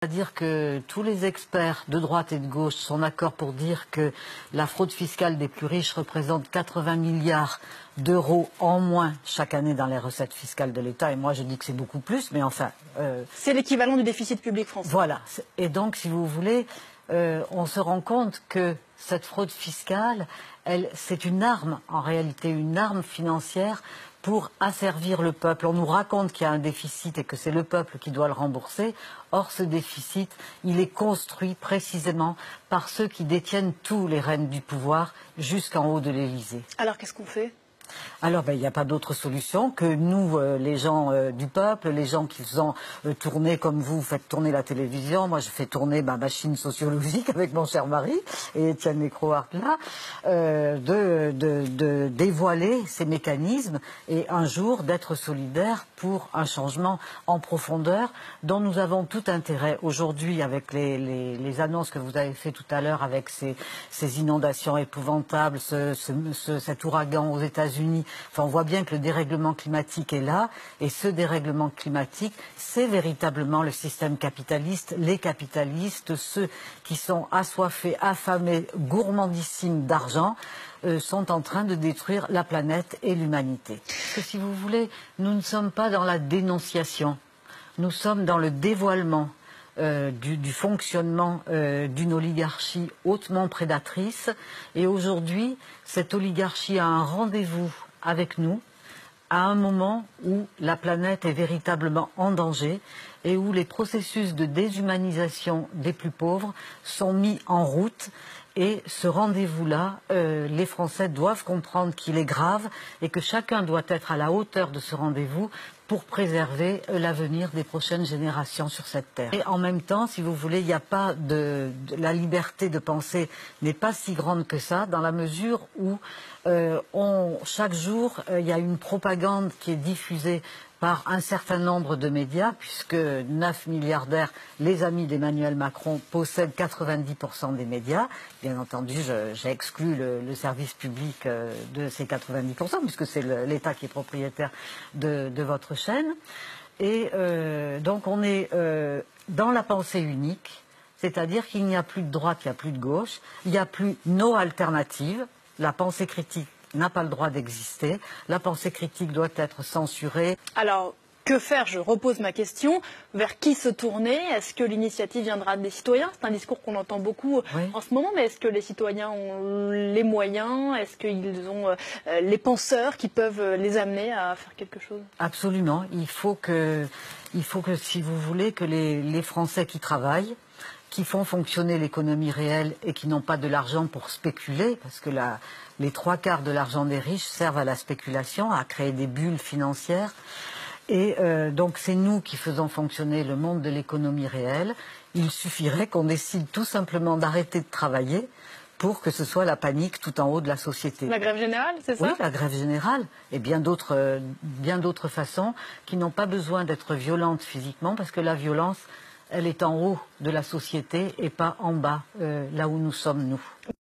C'est-à-dire que tous les experts de droite et de gauche sont d'accord pour dire que la fraude fiscale des plus riches représente 80 milliards d'euros en moins chaque année dans les recettes fiscales de l'État. Et moi, je dis que c'est beaucoup plus, mais enfin... c'est l'équivalent du déficit public français. Voilà. Et donc, si vous voulez, on se rend compte que cette fraude fiscale, c'est une arme, en réalité, une arme financière pour asservir le peuple. On nous raconte qu'il y a un déficit et que c'est le peuple qui doit le rembourser. Or, ce déficit, il est construit précisément par ceux qui détiennent tous les rênes du pouvoir jusqu'en haut de l'Élysée. Alors, qu'est-ce qu'on fait ? Alors, il n'y a pas d'autre solution que nous, les gens du peuple, les gens qui faisons tourner, comme vous faites tourner la télévision. Moi, je fais tourner ma machine sociologique avec mon cher mari et Étienne Nécroart là, de dévoiler ces mécanismes et un jour d'être solidaires pour un changement en profondeur dont nous avons tout intérêt aujourd'hui avec les annonces que vous avez fait tout à l'heure avec ces inondations épouvantables, cet ouragan aux États-Unis. Enfin, on voit bien que le dérèglement climatique est là, et ce dérèglement climatique, c'est véritablement le système capitaliste, les capitalistes, ceux qui sont assoiffés, affamés, gourmandissimes d'argent, sont en train de détruire la planète et l'humanité. Parce que si vous voulez, nous ne sommes pas dans la dénonciation, nous sommes dans le dévoilement du fonctionnement d'une oligarchie hautement prédatrice. Et aujourd'hui, cette oligarchie a un rendez-vous avec nous à un moment où la planète est véritablement en danger et où les processus de déshumanisation des plus pauvres sont mis en route. Et ce rendez-vous-là, les Français doivent comprendre qu'il est grave et que chacun doit être à la hauteur de ce rendez-vous pour préserver l'avenir des prochaines générations sur cette terre. Et en même temps, si vous voulez, il n'y a pas la liberté de penser n'est pas si grande que ça, dans la mesure où chaque jour, il y a une propagande qui est diffusée par un certain nombre de médias, puisque 9 milliardaires, les amis d'Emmanuel Macron, possèdent 90% des médias. Bien entendu, j'ai exclu le service public de ces 90%, puisque c'est l'État qui est propriétaire de votre chaîne. Et donc on est dans la pensée unique, c'est-à-dire qu'il n'y a plus de droite, il n'y a plus de gauche, il n'y a plus nos alternatives. La pensée critique n'a pas le droit d'exister. La pensée critique doit être censurée. Alors, que faire? Je repose ma question. Vers qui se tourner? Est-ce que l'initiative viendra des citoyens? C'est un discours qu'on entend beaucoup en ce moment, mais est-ce que les citoyens ont les moyens? Est-ce qu'ils ont les penseurs qui peuvent les amener à faire quelque chose? Absolument. Il faut que, si vous voulez, que les Français qui travaillent, qui font fonctionner l'économie réelle et qui n'ont pas de l'argent pour spéculer, parce que les 3/4 de l'argent des riches servent à la spéculation, à créer des bulles financières. Et donc c'est nous qui faisons fonctionner le monde de l'économie réelle. Il suffirait qu'on décide tout simplement d'arrêter de travailler pour que ce soit la panique tout en haut de la société. La grève générale, c'est ça? Oui, la grève générale et bien d'autres façons qui n'ont pas besoin d'être violentes physiquement, parce que la violence, elle est en haut de la société et pas en bas, là où nous sommes nous.